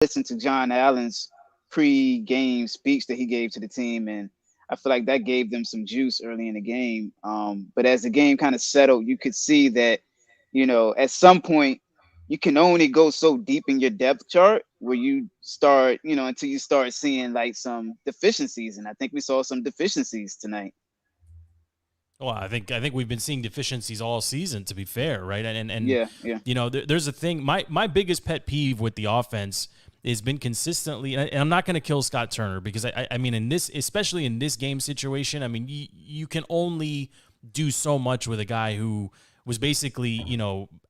listened to John Allen's pre-game speech that he gave to the team, and I feel like that gave them some juice early in the game. But as the game kind of settled, you could see that, at some point, you can only go so deep in your depth chart where you start, until you start seeing like some deficiencies, and I think we saw some deficiencies tonight. Well, I think we've been seeing deficiencies all season. To be fair, right? And Yeah, yeah, there's a thing. My biggest pet peeve with the offense has been consistently, and I'm not going to kill Scott Turner because I mean in this, especially in this game situation, I mean you can only do so much with a guy who was basically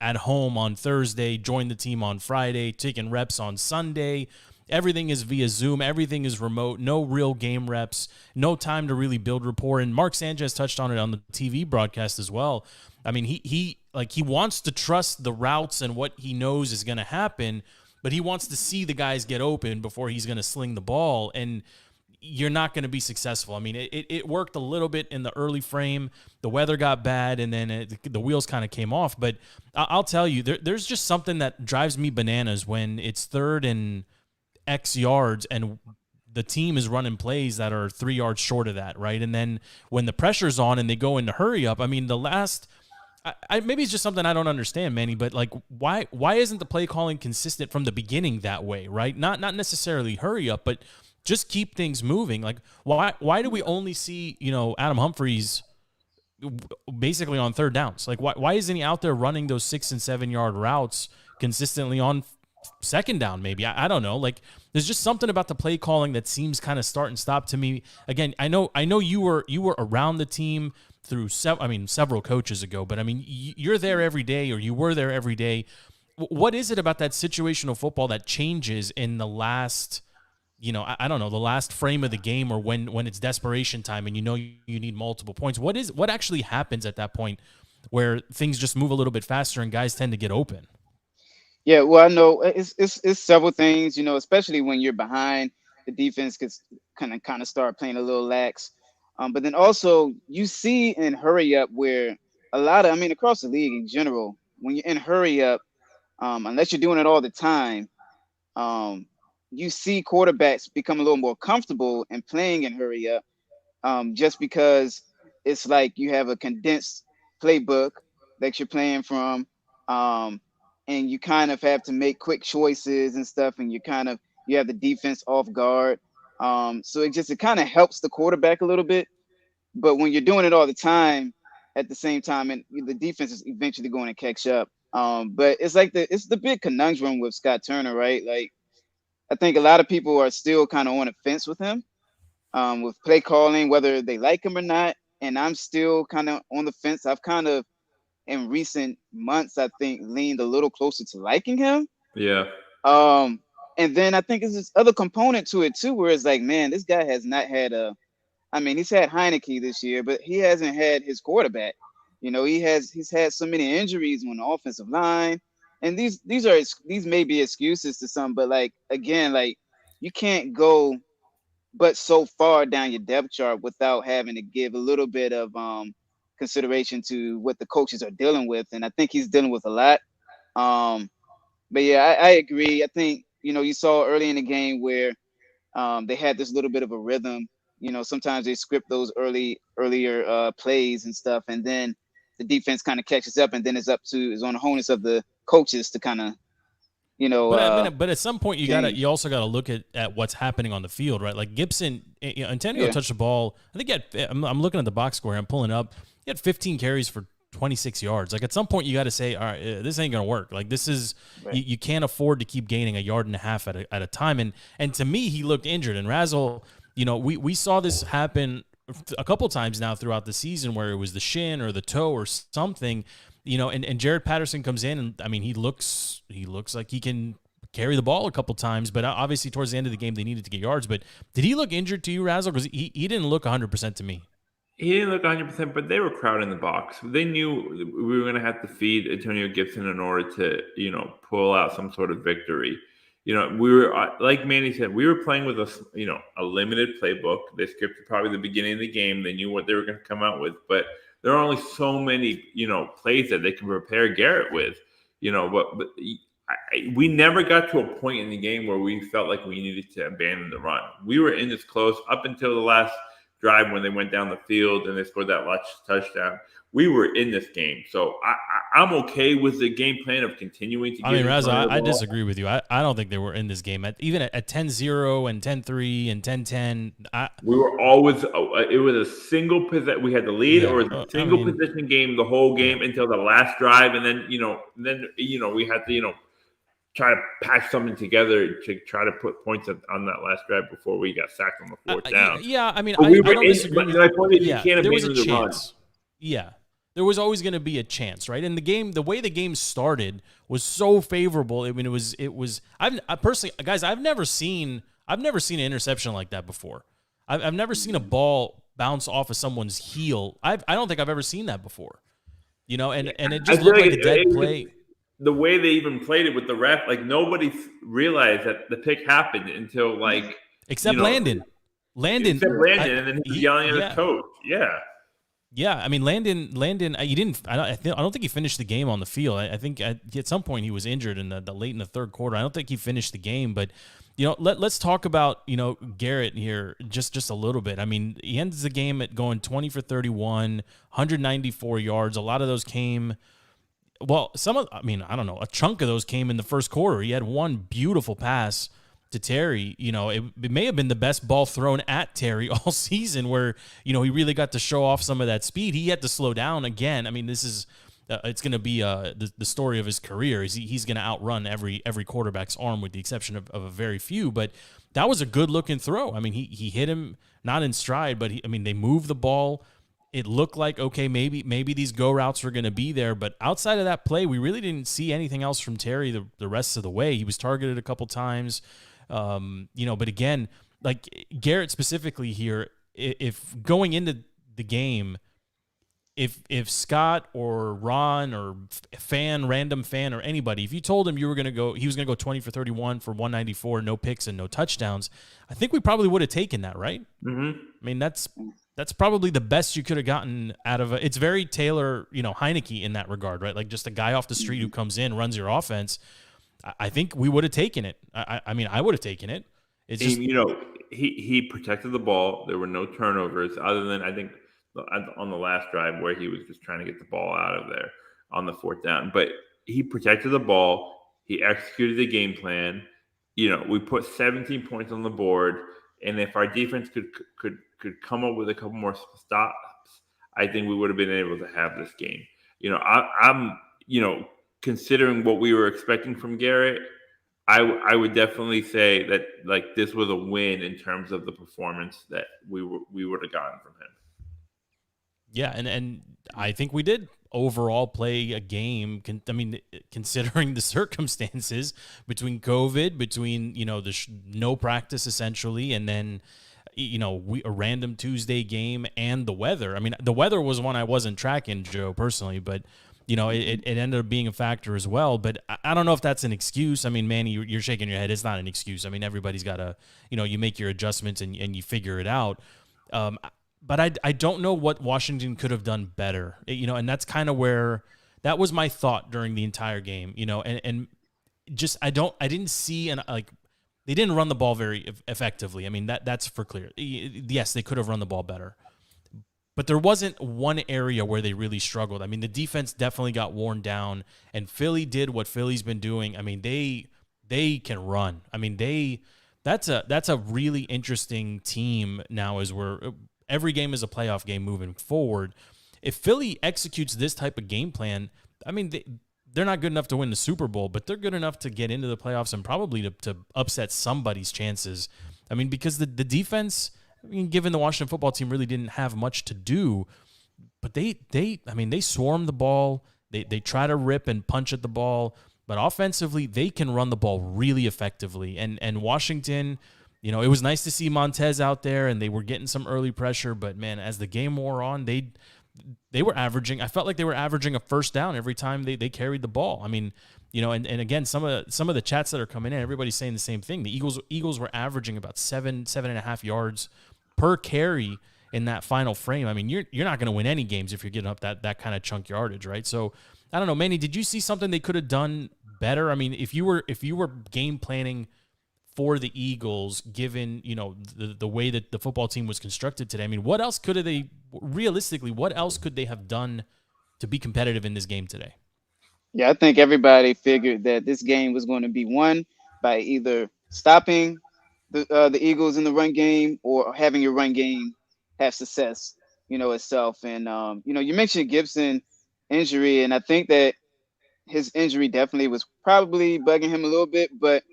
at home on Thursday, joined the team on Friday, taking reps on Sunday. Everything is via Zoom. Everything is remote. No real game reps. No time to really build rapport. And Mark Sanchez touched on it on the TV broadcast as well. I mean, he wants to trust the routes and what he knows is going to happen, but he wants to see the guys get open before he's going to sling the ball. And you're not going to be successful. I mean, it worked a little bit in the early frame. The weather got bad, and then the wheels kind of came off. But I'll tell you, there's just something that drives me bananas when it's third and X yards and the team is running plays that are 3 yards short of that, right? And then when the pressure's on and they go into hurry up, I mean, the last maybe it's just something I don't understand, Manny, but like why isn't the play calling consistent from the beginning that way, right? Not necessarily hurry up, but just keep things moving. Like why do we only see, Adam Humphries basically on third downs? Like why isn't he out there running those 6 and 7 yard routes consistently on second down? Maybe I don't know. Like there's just something about the play calling that seems kind of start and stop to me. Again, I know you were around the team through several coaches ago, but I mean you're there every day, or you were there every day. What is it about that situational football that changes in the last, I don't know, the last frame of the game, or when it's desperation time and you need multiple points? What actually happens at that point where things just move a little bit faster and guys tend to get open? yeah. Well, I know it's several things. Especially when you're behind, the defense gets kind of start playing a little lax. But then also you see in hurry up where I mean, across the league in general, when you're in hurry up, unless you're doing it all the time, um, you see quarterbacks become a little more comfortable in playing in hurry up, just because it's like you have a condensed playbook that you're playing from, um, and you kind of have to make quick choices and stuff, and you have the defense off guard. So it kind of helps the quarterback a little bit, but when you're doing it all the time, at the same time, and the defense is eventually going to catch up. But it's the big conundrum with Scott Turner, right? Like I think a lot of people are still kind of on the fence with him, with play calling, whether they like him or not. And I'm still kind of on the fence. I've kind of, in recent months, I think, leaned a little closer to liking him. Yeah. Um, and then I think there's this other component to it too, where it's like, man, this guy has not had a. I mean, he's had Heineke this year, but he hasn't had his quarterback. He's had so many injuries on the offensive line, and these may be excuses to some, but like again, like you can't go but so far down your depth chart without having to give a little bit of consideration to what the coaches are dealing with, and I think he's dealing with a lot. Um, but yeah, I agree. I think you saw early in the game where they had this little bit of a rhythm. Sometimes they script those earlier plays and stuff, and then the defense kind of catches up, and then it's on the onus of the coaches to kind of But I mean, but at some point change. you also gotta look at what's happening on the field, right? Like Gibson, Antonio Yeah, touched the ball. I think I'm looking at the box score. I'm pulling up. He had 15 carries for 26 yards. Like at some point you got to say, all right, this ain't gonna work. Like this is right. you can't afford to keep gaining a yard and a half at a time. And to me, he looked injured. And Razzle, we saw this happen a couple times now throughout the season where it was the shin or the toe or something. And Jared Patterson comes in, and I mean he looks like he can carry the ball a couple times, but obviously towards the end of the game they needed to get yards. But did he look injured to you, Razzle? Because he didn't look 100% to me. He didn't look 100%, but they were crowding the box. They knew we were going to have to feed Antonio Gibson in order to, pull out some sort of victory. We were, like Manny said, we were playing with a limited playbook. They scripted probably the beginning of the game. They knew what they were going to come out with, but there are only so many, plays that they can prepare Garrett with, but we never got to a point in the game where we felt like we needed to abandon the run. We were in this close up until the last drive when they went down the field and they scored that last touchdown. We were in this game. So I'm okay with the game plan of continuing to I mean, Raz, I disagree with you. I don't think they were in this game. Even at 10-0 and 10-3 and 10-10. We were always – it was a single – we had the lead or a single position game the whole game until the last drive. And then, we had to, try to patch something together to try to put points on that last drive before we got sacked on the fourth down. Yeah, I mean, I don't disagree with you. There was a chance. Yeah. There was always going to be a chance, right? And the way the game started was so favorable. I mean, it was. I personally, guys, I've never seen an interception like that before. I've never seen a ball bounce off of someone's heel. I don't think I've ever seen that before. And it just looked like a dead play. The way they even played it with the ref, like nobody realized that the pick happened until except Landon. And then he's yelling at his coach. Yeah. Yeah, I mean Landon. You didn't. I don't think he finished the game on the field. I think at some point he was injured in the late in the third quarter. I don't think he finished the game. But let's talk about Garrett here just a little bit. I mean, he ends the game at going 20 for 31, 194 yards. A lot of those came. Well, I don't know. A chunk of those came in the first quarter. He had one beautiful pass to Terry. It may have been the best ball thrown at Terry all season where, he really got to show off some of that speed. He had to slow down again. I mean, this is it's going to be the story of his career. He's going to outrun every quarterback's arm with the exception of a very few. But that was a good-looking throw. I mean, he hit him not in stride, but they moved the ball. It looked like, okay, maybe these go routes were going to be there. But outside of that play, we really didn't see anything else from Terry the rest of the way. He was targeted a couple times. But again, like Garrett specifically here, if going into the game, if Scott or Ron or random fan or anybody, if you told him he was going to go 20 for 31 for 194, no picks and no touchdowns, I think we probably would have taken that, right? Mm-hmm. I mean, that's probably the best you could have gotten out of it. It's very Taylor, Heineke in that regard, right? Like just a guy off the street who comes in, runs your offense. I think we would have taken it. I mean, I would have taken it. It's just, he protected the ball. There were no turnovers other than I think on the last drive where he was just trying to get the ball out of there on the fourth down. But he protected the ball. He executed the game plan. We put 17 points on the board, and if our defense could come up with a couple more stops, I think we would have been able to have this game. I'm considering what we were expecting from Garrett, I would definitely say that this was a win in terms of the performance that we would have gotten from him. Yeah, and I think we did overall play a game. Considering the circumstances between COVID, between no practice essentially, and then a random Tuesday game and the weather. I mean, the weather was one I wasn't tracking, Joe, personally, but. It ended up being a factor as well, but I don't know if that's an excuse. I mean, Manny, you're shaking your head. It's not an excuse. I mean, everybody's got to, you make your adjustments and you figure it out. But I don't know what Washington could have done better, and that's kind of where that was my thought during the entire game, and just I didn't see they didn't run the ball very effectively. I mean, that's for clear. Yes, they could have run the ball better. But there wasn't one area where they really struggled. I mean, the defense definitely got worn down, and Philly did what Philly's been doing. I mean, they can run. I mean, that's a really interesting team now as every game is a playoff game moving forward. If Philly executes this type of game plan, I mean, they're not good enough to win the Super Bowl, but they're good enough to get into the playoffs and probably to upset somebody's chances. I mean, because the defense – given the Washington football team really didn't have much to do, but they swarm the ball. They try to rip and punch at the ball, but offensively they can run the ball really effectively. And Washington, it was nice to see Montez out there, and they were getting some early pressure. But man, as the game wore on, they were averaging. I felt like they were averaging a first down every time they carried the ball. I mean, and again, some of the chats that are coming in, everybody's saying the same thing. The Eagles were averaging about 7.5 yards per carry in that final frame. I mean, you're not going to win any games if you're getting up that kind of chunk yardage, right? So I don't know, Manny, did you see something they could have done better? I mean, if you were game planning for the Eagles, given the way that the football team was constructed today, I mean, what else could they realistically? What else could they have done to be competitive in this game today? Yeah, I think everybody figured that this game was going to be won by either stopping the Eagles in the run game or having your run game have success, itself. And you mentioned Gibson injury, and I think that his injury definitely was probably bugging him a little bit, but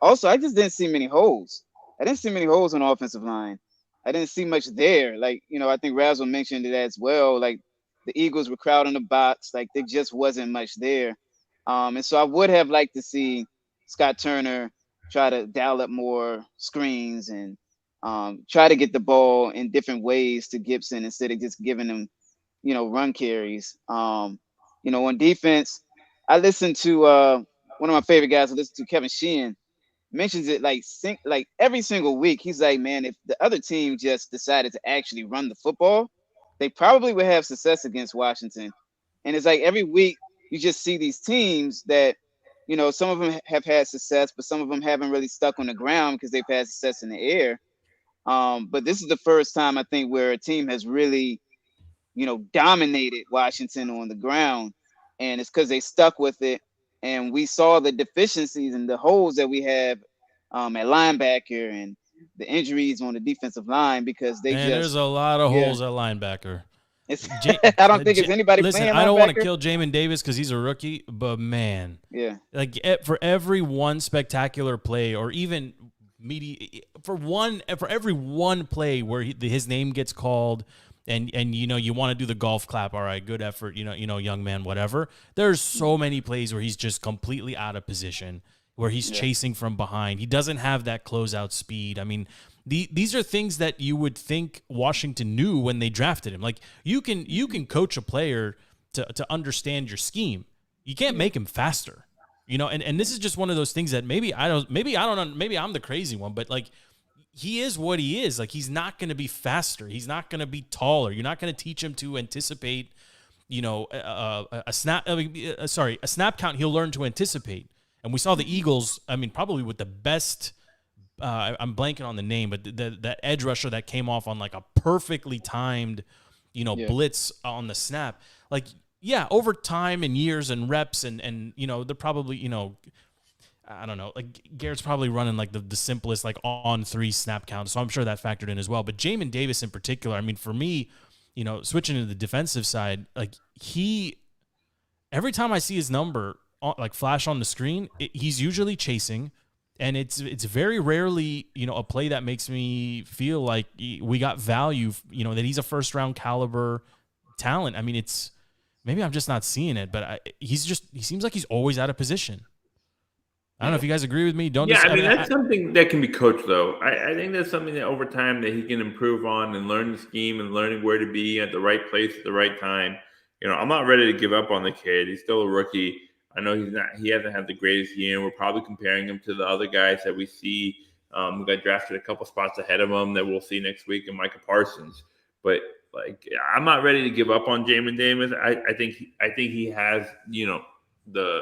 also, I just didn't see many holes. I didn't see many holes on the offensive line. I didn't see much there. Like, I think Razzle mentioned it as well. Like, the Eagles were crowding the box. Like, there just wasn't much there. And so I would have liked to see Scott Turner try to dial up more screens and try to get the ball in different ways to Gibson instead of just giving him, run carries. On defense, I listened to one of my favorite guys. I listened to Kevin Sheehan mentions it like every single week. He's like, man, if the other team just decided to actually run the football, they probably would have success against Washington. And it's like every week you just see these teams that, some of them have had success, but some of them haven't really stuck on the ground because they've had success in the air. But this is the first time I think where a team has really, dominated Washington on the ground. And it's because they stuck with it. And we saw the deficiencies and the holes that we have at linebacker and the injuries on the defensive line because they Man, just, there's a lot of yeah. holes at linebacker. It's, J- I don't think it's anybody Listen, playing I don't want to linebacker. kill Jamin Davis because he's a rookie, but man, Yeah. like for every one spectacular play, or even for every one play where his name gets called, and you want to do the golf clap. All right, good effort, young man, whatever. There's so many plays where he's just completely out of position, where he's Yeah. chasing from behind. He doesn't have that closeout speed. I mean, these are things that you would think Washington knew when they drafted him. Like you can coach a player to understand your scheme. You can't make him faster. And this is just one of those things that maybe I don't know, maybe I'm the crazy one, but like he is what he is. Like he's not going to be faster. He's not going to be taller. You're not going to teach him to anticipate, a snap. A snap count. He'll learn to anticipate. And we saw the Eagles. I mean, probably with the best. I'm blanking on the name, but that edge rusher that came off on like a perfectly timed, blitz on the snap. Like, yeah, over time and years and reps and they're probably, I don't know, like Garrett's probably running like the simplest like on 3 snap count. So I'm sure that factored in as well. But Jamin Davis in particular, I mean, for me, switching to the defensive side, like every time I see his number like flash on the screen, he's usually chasing. And it's very rarely, a play that makes me feel like we got value, that he's a first round caliber talent. I mean, maybe I'm just not seeing it, but he seems like he's always out of position. I don't know if you guys agree with me. That's something that can be coached, though. I think that's something that over time that he can improve on and learn the scheme and learning where to be at the right place at the right time. I'm not ready to give up on the kid. He's still a rookie. I know he hasn't had the greatest year. We're probably comparing him to the other guys that we see who got drafted a couple spots ahead of him that we'll see next week in Micah Parsons. But I'm not ready to give up on Jamin Davis. I think he has, the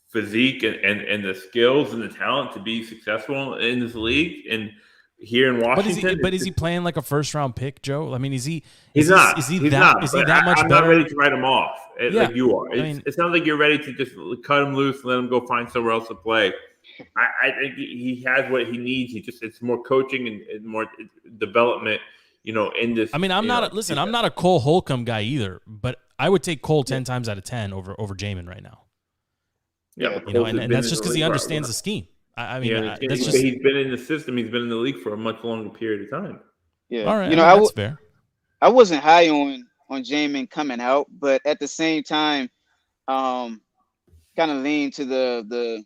physique and the skills and the talent to be successful in this league and here in Washington. But is he playing like a first round pick, Joe? I mean, is he not that much I'm better? not ready to write him off like you are. I mean, It sounds like you're ready to just cut him loose and let him go find somewhere else to play. I think he has what he needs. It's more coaching and more development, in this. I mean, I'm not a Cole Holcomb guy either, but I would take Cole 10 times out of 10 over Jamin right now. Yeah, and that's just because he understands the scheme. I mean, he's been in the system. He's been in the league for a much longer period of time. Yeah, all right. That's fair. I wasn't high on Jamin coming out, but at the same time, kind of leaned to the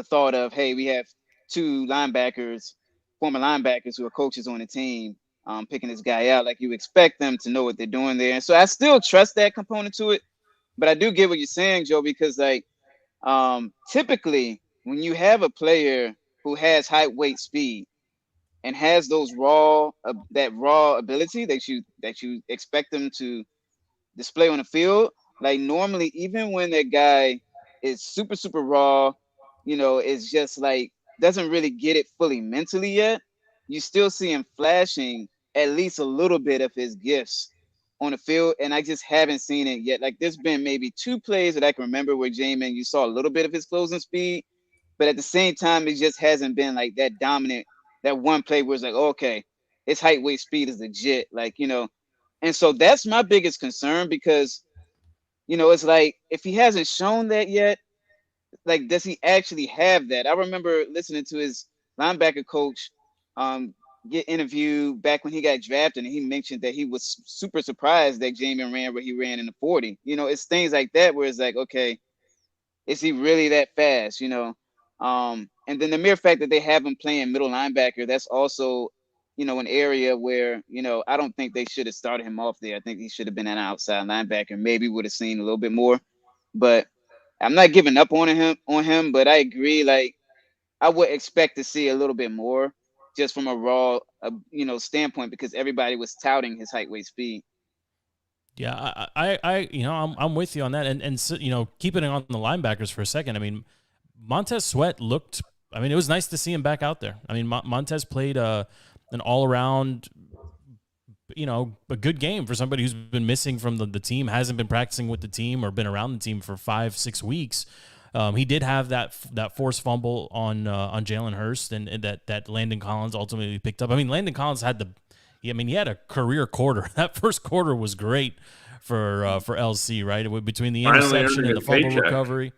thought of, hey, we have 2 former linebackers who are coaches on the team, picking this guy out. Like you expect them to know what they're doing there, and so I still trust that component to it. But I do get what you're saying, Joe, because typically when you have a player who has height, weight, speed, and has those raw ability that you expect them to display on the field, Like normally, even when that guy is super, super raw, is just like doesn't really get it fully mentally yet, you still see him flashing at least a little bit of his gifts on the field. And I just haven't seen it yet. Like there's been maybe two plays that I can remember where Jamin, you saw a little bit of his closing speed, but at the same time, it just hasn't been like that dominant. That one play where it's like, oh, okay, his height, weight, speed is legit. And so that's my biggest concern because, it's like if he hasn't shown that yet, like, does he actually have that? I remember listening to his linebacker coach um, get interviewed back when he got drafted, and he mentioned that he was super surprised that Jamin ran where he ran in the 40. It's things like that where it's like, okay, is he really that fast? And then the mere fact that they have him playing middle linebacker, that's also, an area where, I don't think they should have started him off there. I think he should have been an outside linebacker. Maybe would have seen a little bit more. But I'm not giving up on him, but I agree. Like I would expect to see a little bit more just from a raw, standpoint because everybody was touting his height, weight, speed. Yeah, I'm with you on that, and keeping it on the linebackers for a second. I mean, Montez Sweat looked. I mean, it was nice to see him back out there. I mean, Montez played an all around, a good game for somebody who's been missing from the team, hasn't been practicing with the team or been around the team for 5-6 weeks. He did have that forced fumble on Jalen Hurst, and that Landon Collins ultimately picked up. I mean, Landon Collins had he had a career quarter. That first quarter was great for LC, right? Between the interception and the fumble recovery,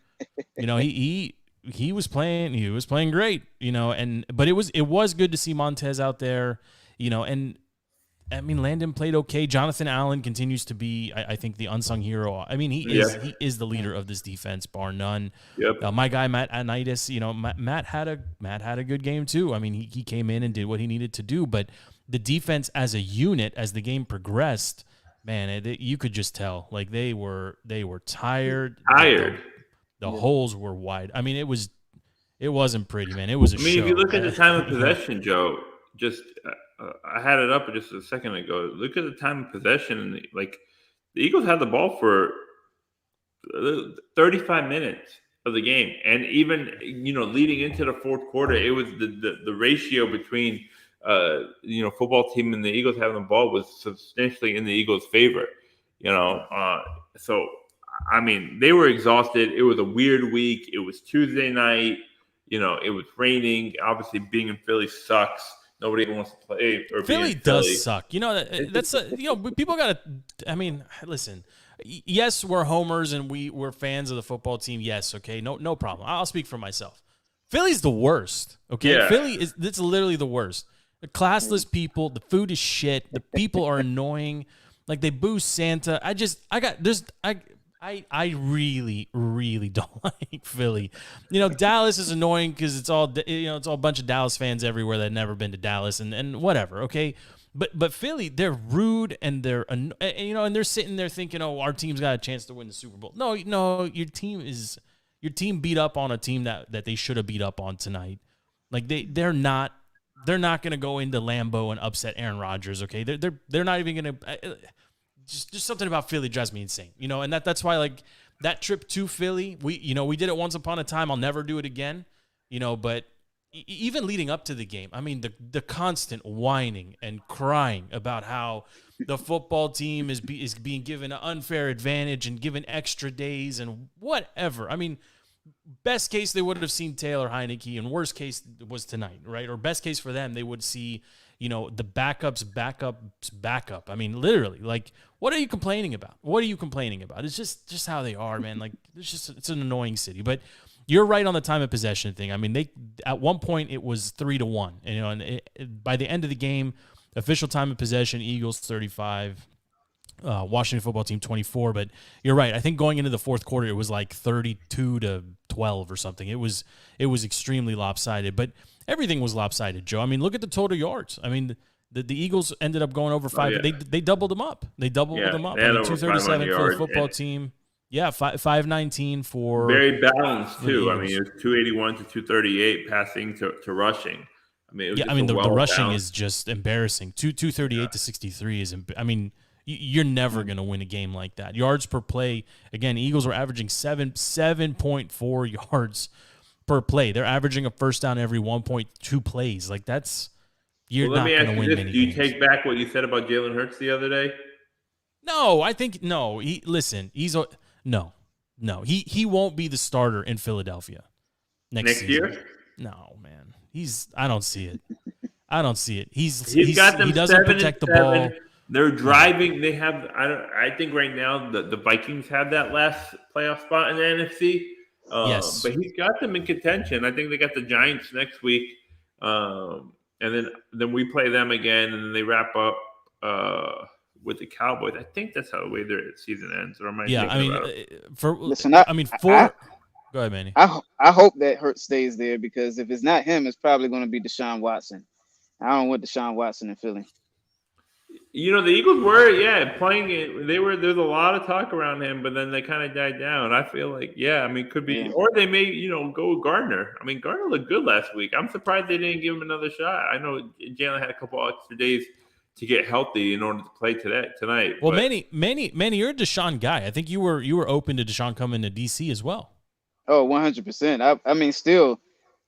he was playing great, but it was good to see Montez out there, and I mean, Landon played okay. Jonathan Allen continues to be, I think, the unsung hero. I mean, he is the leader of this defense, bar none. Yep. My guy Matt Anitis, Matt had a good game too. I mean, he came in and did what he needed to do, but the defense as a unit, as the game progressed, man, you could just tell, like they were tired. The holes were wide. I mean, it wasn't pretty, man. It was a show. If you look at the time of possession, Joe, just I had it up just a second ago. Look at the time of possession, and the Eagles had the ball for 35 minutes of the game, and even leading into the fourth quarter, it was the ratio between football team and the Eagles having the ball was substantially in the Eagles' favor. So I mean, they were exhausted. It was a weird week. It was Tuesday night. It was raining. Obviously, being in Philly sucks. Nobody wants to play. Or Philly does suck. That's people got to. I mean, listen. Yes, we're homers and we're fans of the football team. Yes, okay, no problem. I'll speak for myself. Philly's the worst. Okay, yeah. It's literally the worst. The classless people. The food is shit. The people are annoying. Like they boo Santa. I really, really don't like Philly. Dallas is annoying because it's all a bunch of Dallas fans everywhere that have never been to Dallas and whatever. Okay, but Philly, they're rude and and they're sitting there thinking, oh, our team's got a chance to win the Super Bowl. No, your team beat up on a team that they should have beat up on tonight. Like they're not going to go into Lambeau and upset Aaron Rodgers. Okay, they're not even going to. Just something about Philly drives me insane, and that's why like that trip to Philly, we did it once upon a time. I'll never do it again, but even leading up to the game, I mean the constant whining and crying about how the football team is being given an unfair advantage and given extra days and whatever. I mean, best case they would have seen Taylor Heineke, and worst case was tonight, right? Or best case for them, they would see the backup's backup. I mean, literally, like, what are you complaining about? It's just how they are, man. Like, it's an annoying city. But you're right on the time of possession thing. I mean, at one point it was 3-1, and by the end of the game, official time of possession, Eagles 35, Washington football team 24. But you're right. I think going into the fourth quarter, it was like 32-12 or something. It was extremely lopsided. But everything was lopsided, Joe. I mean, look at the total yards. I mean, the Eagles ended up going over 5. Oh, yeah. They doubled them up. They doubled them up. I mean, 237 for the football team. Yeah, 519 for. Very balanced too. I mean, it was 281 to 238 passing to rushing. I mean, it was the rushing is just embarrassing. 238 to 63 is. I mean, You're never going to win a game like that. Yards per play, again, Eagles were averaging 7.4 yards per play. They're averaging a first down every 1.2 plays. Like you're Well, let not me going to ask you win this: many do you games. take back what you said about Jalen Hurts the other day? No, I think no. No. He won't be the starter in Philadelphia next season. Year? No, man. I don't see it. I don't see it. He's got them he doesn't 7-7. protect the ball. They're driving. They have. I think right now the Vikings have that last playoff spot in the NFC. Yes, but he's got them in contention. I think they got the Giants next week, and then we play them again, and then they wrap up with the Cowboys. I think that's how the way their season ends. Or am I? Yeah, I mean, Listen, go ahead, Manny. I hope that Hurts stays there, because if it's not him, it's probably going to be Deshaun Watson. I don't want Deshaun Watson in Philly. You know, the Eagles were, playing it. There's a lot of talk around him, but then they kind of died down. I feel like, could be, or they may, go with Gardner. I mean, Gardner looked good last week. I'm surprised they didn't give him another shot. I know Jalen had a couple extra days to get healthy in order to play tonight. Well, Manny, you're a Deshaun guy. I think you were open to Deshaun coming to DC as well. Oh, 100%. I mean, still,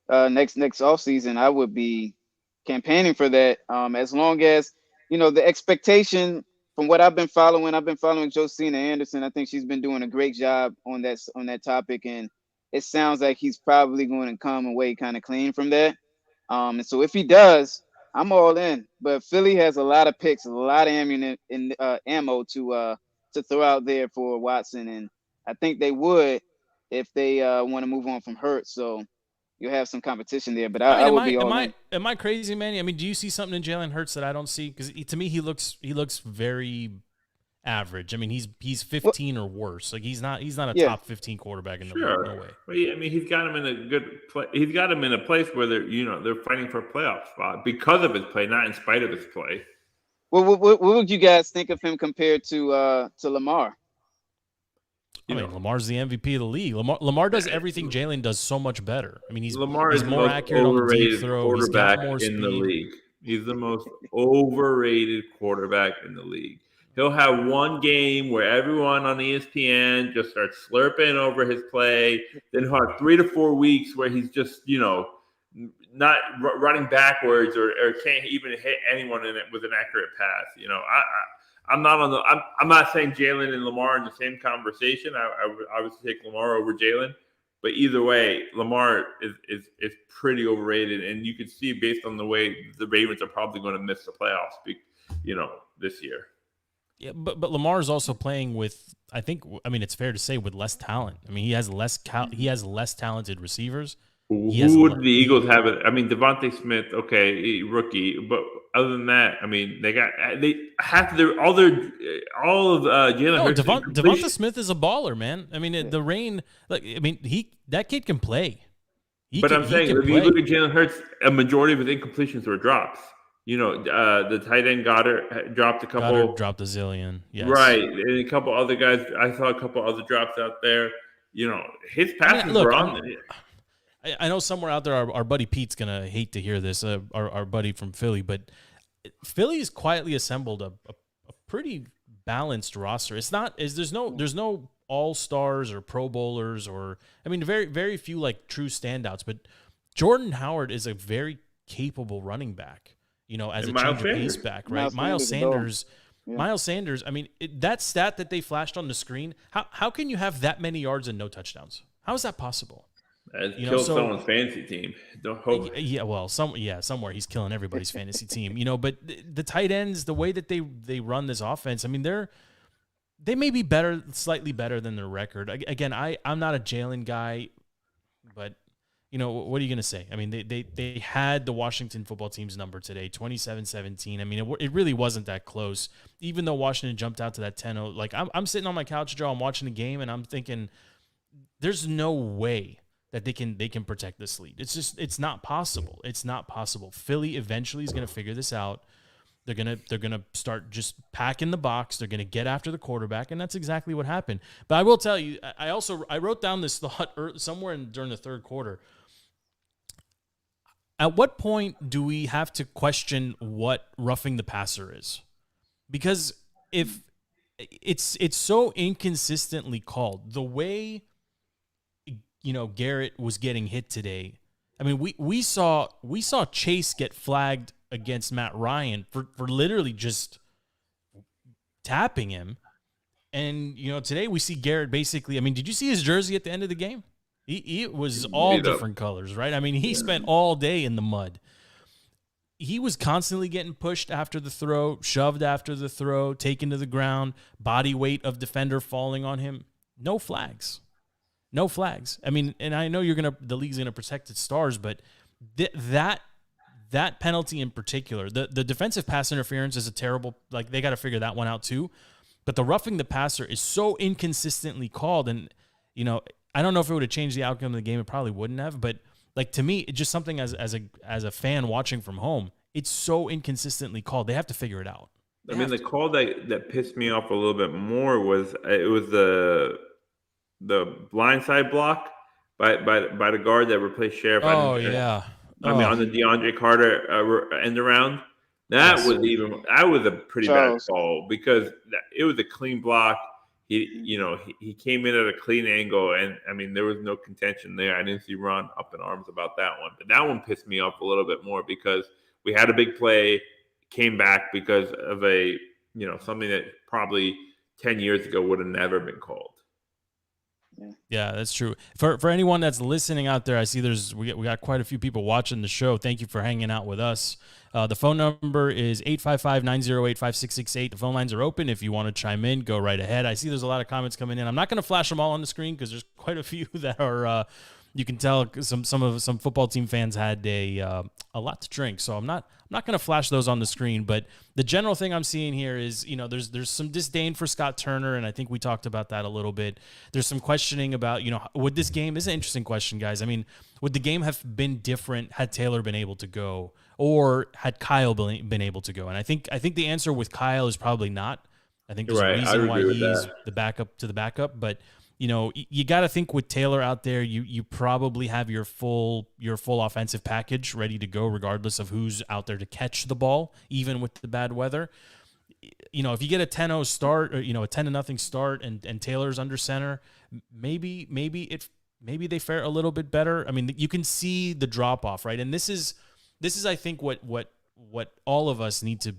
next offseason, I would be campaigning for that. As long as, the expectation from what I've been following Josina Anderson. I think she's been doing a great job on that topic, and it sounds like he's probably going to come away kind of clean from that. And so if he does, I'm all in. But Philly has a lot of picks, a lot of ammo to throw out there for Watson, and I think they would if they want to move on from Hurts. So you'll have some competition there, but I would be all in. Am I crazy, Manny? I mean, do you see something in Jalen Hurts that I don't see? Because to me, he looks very average. I mean, he's 15 or worse. Like he's not a top 15 quarterback in the league. No way. Well, I mean, he's got him in a good place. He's got him in a place where they're fighting for a playoff spot because of his play, not in spite of his play. Well, what would you guys think of him compared to Lamar? I mean, Lamar's the MVP of the league. Lamar does everything Jalen does so much better. I mean, he's more accurate on the deep throw. He's got more speed. In the league. He's the most overrated quarterback in the league. He'll have one game where everyone on ESPN just starts slurping over his play. Then he'll have 3 to 4 weeks where he's just, not running backwards or can't even hit anyone in it with an accurate pass. I'm not saying Jalen and Lamar in the same conversation. I would obviously take Lamar over Jalen, but either way, Lamar is pretty overrated, and you can see based on the way the Ravens are probably going to miss the playoffs, this year. Yeah, but Lamar is also playing with, it's fair to say, with less talent. I mean, he has less talented receivers. Who would the Eagles have it? I mean, Devontae Smith, okay, rookie, but other than that, I mean, all of Jalen Hurts. Devonta Smith is a baller, man. I mean, that kid can play. I'm saying, if you look at Jalen Hurts, a majority of his incompletions were drops. The tight end Goddard dropped a couple. Goddard dropped a zillion. Yes. Right, and a couple other guys. I saw a couple other drops out there. His passes were on there. I know somewhere out there, our buddy Pete's gonna hate to hear this. Our buddy from Philly, but Philly's quietly assembled a pretty balanced roster. There's no all-stars or Pro Bowlers very very few like true standouts. But Jordan Howard is a very capable running back. As a change of pace back, right? Miles Sanders. Yeah. Miles Sanders. I mean, that stat that they flashed on the screen. How can you have that many yards and no touchdowns? How is that possible? Killed someone's fantasy team. Don't hope. Yeah, well, somewhere he's killing everybody's fantasy team. But the tight ends, the way that they run this offense, I mean, they may be slightly better than their record. Again, I'm not a Jalen guy, but what are you going to say? I mean, they had the Washington football team's number today, 27-17. I mean, it really wasn't that close, even though Washington jumped out to that 10-0. Like, I'm sitting on my couch, Joe, I'm watching the game, and I'm thinking, there's no way that they can protect this lead. It's not possible. It's not possible. Philly eventually is going to figure this out. They're gonna start just packing the box. They're gonna get after the quarterback, and that's exactly what happened. But I will tell you, I wrote down this thought somewhere during the third quarter. At what point do we have to question what roughing the passer is? Because if it's so inconsistently called. The way Garrett was getting hit today. I mean, we saw Chase get flagged against Matt Ryan for literally just tapping him. And today we see Garrett basically. I mean, did you see his jersey at the end of the game? It was all different colors, right? I mean, he spent all day in the mud. He was constantly getting pushed after the throw, shoved after the throw, taken to the ground, body weight of defender falling on him. No flags. No flags. I mean, and I know the league's gonna protect its stars, but that penalty in particular, the defensive pass interference is a terrible. Like, they got to figure that one out too. But the roughing the passer is so inconsistently called, and I don't know if it would have changed the outcome of the game. It probably wouldn't have, but like, to me, it's just something as a fan watching from home. It's so inconsistently called. They have to figure it out. I mean, the call that pissed me off a little bit more was the blindside block by the guard that replaced Sheriff. Oh yeah. I mean, on the DeAndre Carter end around. That was a pretty bad call, because it was a clean block. He came in at a clean angle, and I mean, there was no contention there. I didn't see Ron up in arms about that one, but that one pissed me off a little bit more, because we had a big play, came back because of something that probably 10 years ago would have never been called. Yeah, that's true. For anyone that's listening out there, I see we got quite a few people watching the show. Thank you for hanging out with us. The phone number is 855-908-5668. The phone lines are open. If you want to chime in, go right ahead. I see there's a lot of comments coming in. I'm not going to flash them all on the screen, because there's quite a few that are you can tell some football team fans had a lot to drink. So I'm not going to flash those on the screen, but the general thing I'm seeing here is, there's some disdain for Scott Turner, and I think we talked about that a little bit. There's some questioning about, would this game, this is an interesting question, guys. I mean, would the game have been different had Taylor been able to go, or had Kyle been able to go? And I think the answer with Kyle is probably not. I think there's a reason why he's the backup to the backup, but you got to think with Taylor out there, you probably have your full offensive package ready to go, regardless of who's out there to catch the ball, even with the bad weather. If you get a 10-0 start, or a 10-0 start, and Taylor's under center, maybe they fare a little bit better. I mean, you can see the drop off, right? And this is I think what all of us need to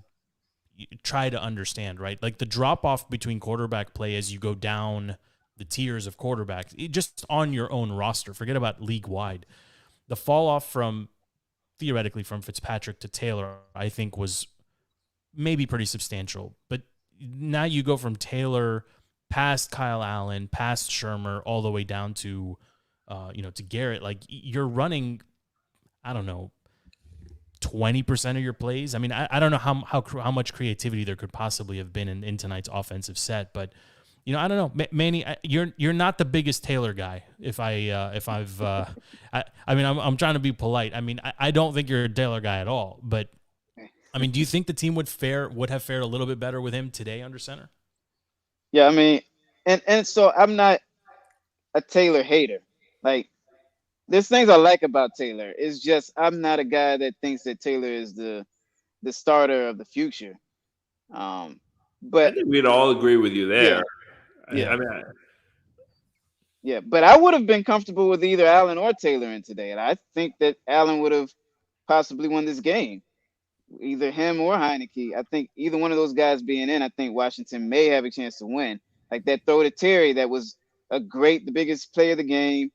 try to understand, right? Like, the drop off between quarterback play as you go down the tiers of quarterbacks, just on your own roster, forget about league wide. The fall off theoretically from Fitzpatrick to Taylor, I think, was maybe pretty substantial. But now you go from Taylor past Kyle Allen, past Shermer, all the way down to to Garrett. Like, you're running, I don't know, 20% of your plays. I mean, I don't know how much creativity there could possibly have been in tonight's offensive set, but I don't know, Manny. You're not the biggest Taylor guy. I'm trying to be polite. I mean, I don't think you're a Taylor guy at all. But I mean, do you think the team would have fared a little bit better with him today under center? Yeah, I mean, and so I'm not a Taylor hater. Like, there's things I like about Taylor. It's just I'm not a guy that thinks that Taylor is the starter of the future. But I think we'd all agree with you there. Yeah. But I would have been comfortable with either Allen or Taylor in today, and I think that Allen would have possibly won this game, either him or Heineke. I think either one of those guys being in, I think Washington may have a chance to win. Like that throw to Terry, that was the biggest play of the game.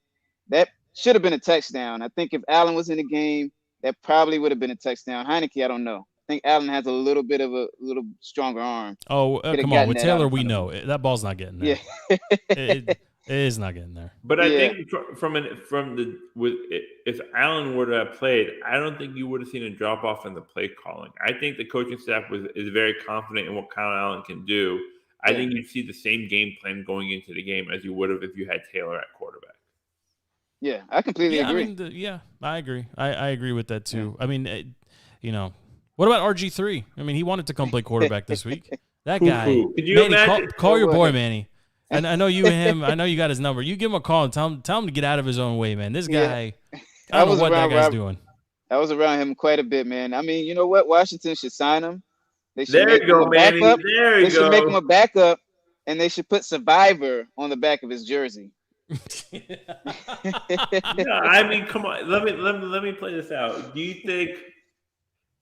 That should have been a touchdown. I think if Allen was in the game, that probably would have been a touchdown. Heineke, I don't know. I think Allen has a little bit of a little stronger arm. Oh, come on. With Taylor, we know that ball's not getting there. Yeah. it is not getting there. But I think if Allen were to have played, I don't think you would have seen a drop off in the play calling. I think the coaching staff is very confident in what Kyle Allen can do. I think you'd see the same game plan going into the game as you would have if you had Taylor at quarterback. Yeah, I completely agree. I agree. I agree with that too. Yeah. I mean, what about RG3? I mean, he wanted to come play quarterback this week. That guy. Manny, call your boy, Manny. And I know you and him. I know you got his number. You give him a call and tell him to get out of his own way, man. This guy, I don't know what that guy's doing. I was around him quite a bit, man. I mean, you know what? Washington should sign him. They should there you go, Manny. There you go. They should make him a backup and they should put Survivor on the back of his jersey. No, I mean, come on. Let me play this out. Do you think?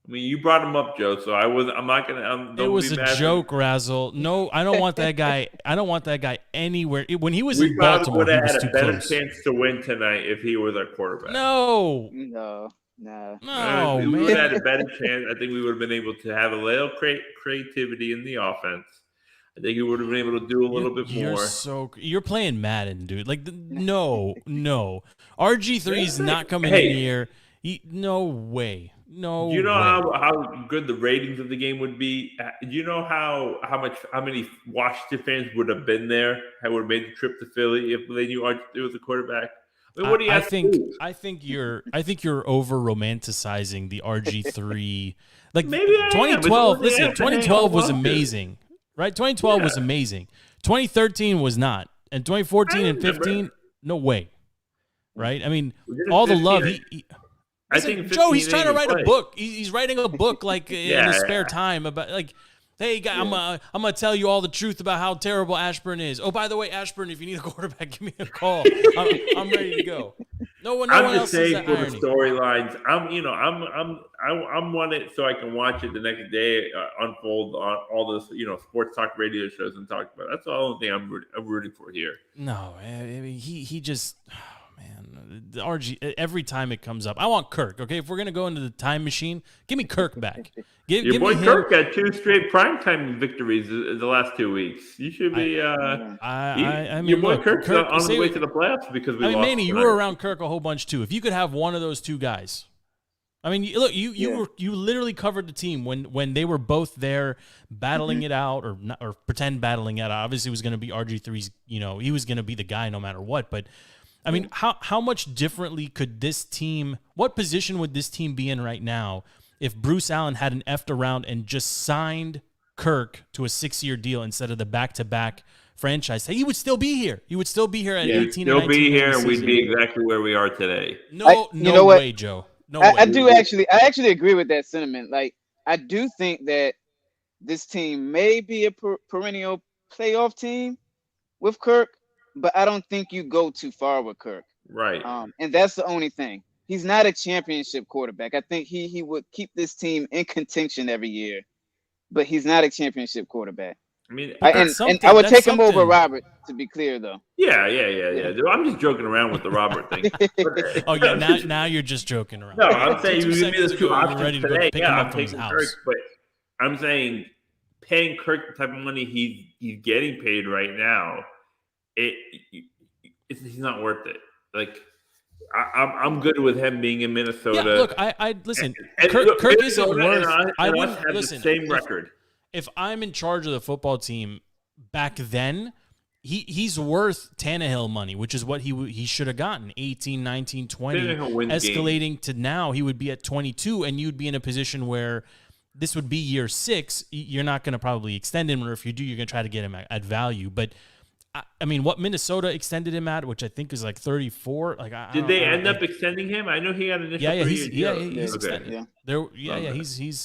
I mean, you brought him up, Joe. So I'm not gonna. It Don't was be a mad. joke, Razzle. No, I don't want that guy. I don't want that guy anywhere. When he was We in probably Baltimore, would he have was had too a better close. chance to win tonight if he was our quarterback. No, No, We man. would have had a better chance. I think we would have been able to have a little creativity in the offense. I think we would have been able to do a little bit more. You're playing Madden, dude. Like, no. RG3 is not coming in here. No way. No. Do you know way. how good the ratings of the game would be? Do you know how many Washington fans would have been there? How would have made the trip to Philly if they knew RG3 was the quarterback? I mean, what do you have to do? I think you're over romanticizing the RG3. Like, Maybe I am, 2012. but Listen, what do you have to 2012 was hang on to? amazing, right? 2012 was amazing. 2013 was not, and 2014 and 15, no way, right? I mean, all the love I think Joe, he's 15 trying to ain't write play. a book. He's writing a book like in his spare time about like, hey, guy, I'm gonna tell you all the truth about how terrible Ashburn is. Oh, by the way, Ashburn, if you need a quarterback, give me a call. I'm ready to go. No one I'm else just is saying that for the irony. storylines. I'm want it so I can watch it the next day unfold on all this sports talk radio shows and talk about it. That's the only thing I'm rooting for here. No, I mean, he just. Man, the RG every time it comes up, I want Kirk. Okay, if we're gonna go into the time machine, give me Kirk back. Your boy Kirk got 2 straight primetime victories in the last 2 weeks. You should be. I mean, your boy look, Kirk's Kirk, on the way to the playoffs because we lost. Manny, you were around Kirk a whole bunch too. If you could have one of those two guys, I mean, look, you literally covered the team when they were both there battling it out or pretend battling it out. Obviously, it was going to be RG3's. He was going to be the guy no matter what, but. I mean, how much differently could this team – what position would this team be in right now if Bruce Allen hadn't effed around and just signed Kirk to a 6-year deal instead of the back-to-back franchise? He would still be here. He would still be here at 18 and 19. He'll be here, and we'd be exactly where we are today. No way, Joe. No way. I actually agree with that sentiment. Like, I do think that this team may be a perennial playoff team with Kirk, but I don't think you go too far with Kirk. Right. And that's the only thing. He's not a championship quarterback. I think he would keep this team in contention every year, but he's not a championship quarterback. I mean, and I would take him over Robert, to be clear, though. Yeah. Dude, I'm just joking around with the Robert thing. Oh, yeah, now you're just joking around. No, I'm saying you give me the 2 options ready to today. pick him I'm up from his taking house. Kirk, but I'm saying paying Kirk the type of money he's getting paid right now, he's not worth it. Like, I'm good with him being in Minnesota. Yeah, look, I listen. Kirk isn't worth. I wouldn't have listen. The same record. If I'm in charge of the football team back then, he's worth Tannehill money, which is what he should have gotten 18, 19, 20. Escalating games. To now, he would be at 22, and you'd be in a position where this would be year 6. You're not going to probably extend him, or if you do, you're going to try to get him at value. But I mean, what Minnesota extended him at, which I think is like 34. Like, did they end up extending him? I know he had an initial. He's extended.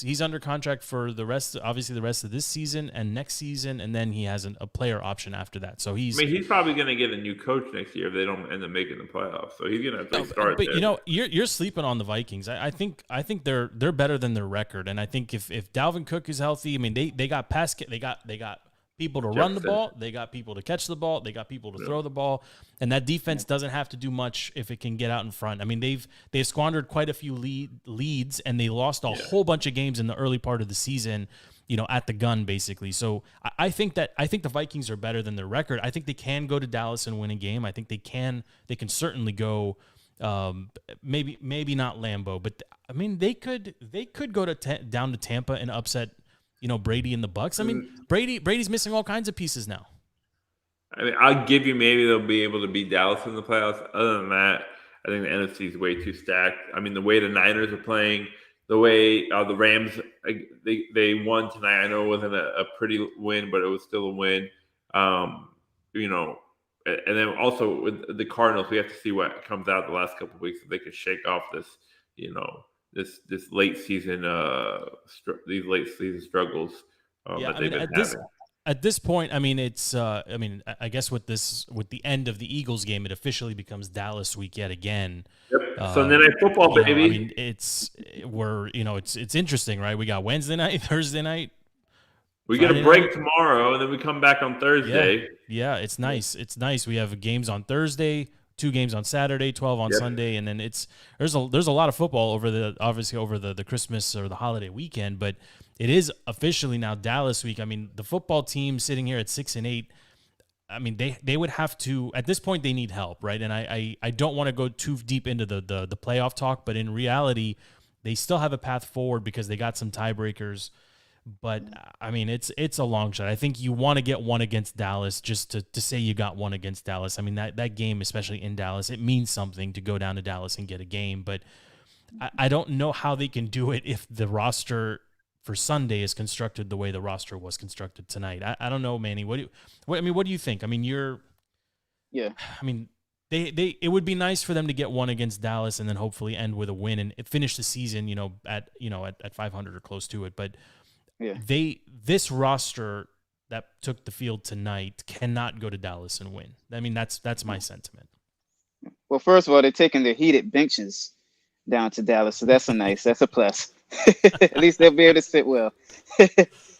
He's under contract for the rest of this season and next season, and then he has a player option after that. So he's probably going to get a new coach next year if they don't end up making the playoffs. So he's going to have to start. But you're sleeping on the Vikings. I think they're better than their record, and I think if Dalvin Cook is healthy, I mean they got they got people to run the ball. They got people to catch the ball. They got people to throw the ball. And that defense doesn't have to do much if it can get out in front. I mean, they've squandered quite a few leads, and they lost a whole bunch of games in the early part of the season, at the gun, basically. So I think the Vikings are better than their record. I think they can go to Dallas and win a game. I think they can certainly go, maybe not Lambeau, but I mean, they could go down to Tampa and upset Brady and the Bucks. I mean, Brady's missing all kinds of pieces now. I mean, I'll give you maybe they'll be able to beat Dallas in the playoffs. Other than that, I think the NFC is way too stacked. I mean, the way the Niners are playing, the way the Rams they won tonight. I know it wasn't a pretty win, but it was still a win. And then also with the Cardinals, we have to see what comes out the last couple of weeks if they can shake off this, this late season these late season struggles that they've been having. At this point, I mean, it's. I mean, I guess with the end of the Eagles game, it officially becomes Dallas week yet again. Yep. Sunday Night Football, I baby. mean, it's interesting, right? We got Wednesday night, Thursday night. We get a Friday break night. tomorrow, and then we come back on Thursday. Yeah, it's nice. It's nice. We have games on Thursday, 2 games on Saturday, 12 on Sunday, and then there's a lot of football over the Christmas or the holiday weekend, but it is officially now Dallas week. I mean, the football team sitting here at 6-8. I mean, they would have to, at this point, they need help, right? And I don't want to go too deep into the playoff talk, but in reality, they still have a path forward because they got some tiebreakers. But I mean, it's a long shot. I think you want to get one against Dallas just to say you got one against Dallas. I mean, that game, especially in Dallas, it means something to go down to Dallas and get a game. But I don't know how they can do it if the roster for Sunday is constructed the way the roster was constructed tonight. I don't know, Manny. What do you think? I mean, I mean, it would be nice for them to get one against Dallas and then hopefully end with a win and finish the season, at 500 or close to it. But this roster that took the field tonight cannot go to Dallas and win. I mean, that's my sentiment. Well, first of all, they're taking their heated benches down to Dallas, so that's a plus. At least they'll be able to sit well.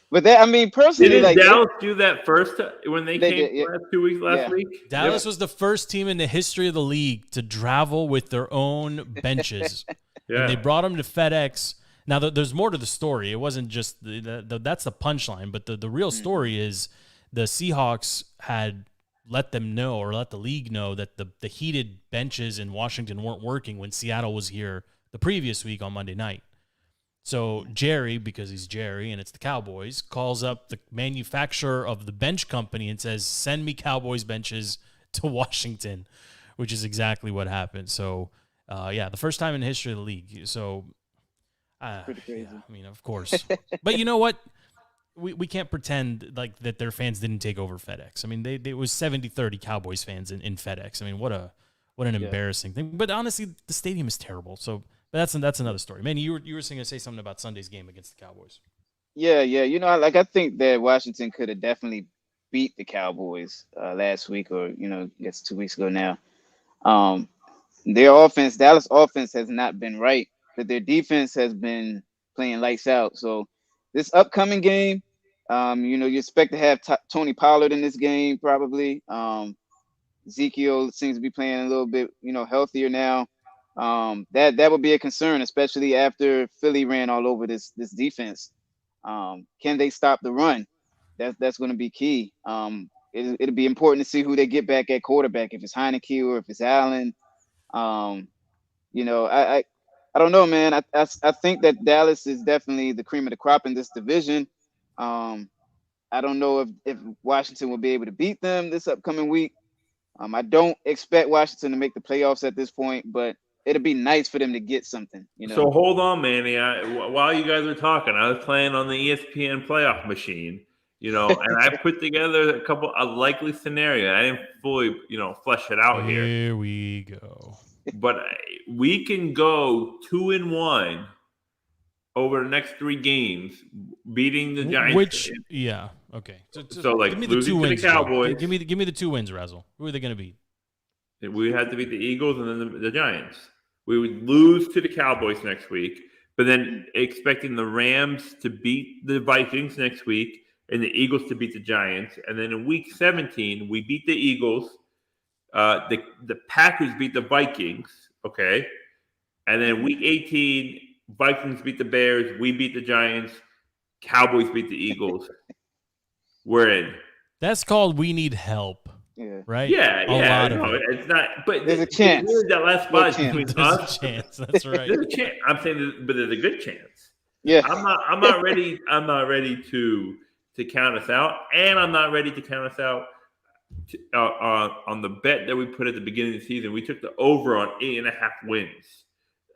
But I mean, personally, didn't Dallas do that first when they came did, last 2 weeks last week? Dallas was the first team in the history of the league to travel with their own benches. And they brought them to FedEx. Now, there's more to the story. It wasn't just that's the punchline, but the real story is the Seahawks had let them know or let the league know that the heated benches in Washington weren't working when Seattle was here the previous week on Monday night. So Jerry, because he's Jerry and it's the Cowboys, calls up the manufacturer of the bench company and says, send me Cowboys benches to Washington, which is exactly what happened. So, the first time in the history of the league. So, pretty crazy. Yeah, I mean, of course. But you know what? We can't pretend like that their fans didn't take over FedEx. I mean, it was 70-30 Cowboys fans in FedEx. I mean, what an embarrassing thing. But honestly, the stadium is terrible. So that's another story. Man, you were going to say something about Sunday's game against the Cowboys. Yeah. I think that Washington could have definitely beat the Cowboys last week, or I guess 2 weeks ago now. Their offense, Dallas offense, has not been right, but their defense has been playing lights out. So this upcoming game, you expect to have Tony Pollard in this game probably. Ezekiel seems to be playing a little bit, healthier now. That would be a concern, especially after Philly ran all over this defense. Can they stop the run? That's going to be key. It'll be important to see who they get back at quarterback, if it's Heineke or if it's Allen. I don't know, man. I think that Dallas is definitely the cream of the crop in this division. I don't know if Washington will be able to beat them this upcoming week. I don't expect Washington to make the playoffs at this point, but it'll be nice for them to get something. So hold on, Manny. While you guys were talking, I was playing on the ESPN playoff machine, and I put together a likely scenario. I didn't fully, flesh it out here. Here we go. But we can go 2-1 over the next 3 games, beating the Giants. Okay. So like, give me the 2 wins. The Cowboys. Give me the 2 wins, Razzle. Who are they going to beat? We had to beat the Eagles and then the Giants. We would lose to the Cowboys next week, but then expecting the Rams to beat the Vikings next week and the Eagles to beat the Giants. And then in week 17, we beat the Eagles. The Packers beat the Vikings, okay? And then week 18, Vikings beat the Bears. We beat the Giants. Cowboys beat the Eagles. We're in. That's called we need help. Yeah. Right? Yeah. It's not. But there's a chance. That last spot between us. There's a chance. That's right. There's a chance. I'm saying, but there's a good chance. Yeah. I'm not ready. I'm not ready to count us out, and I'm not ready to count us out on the bet that we put at the beginning of the season. We took the over on 8.5 wins.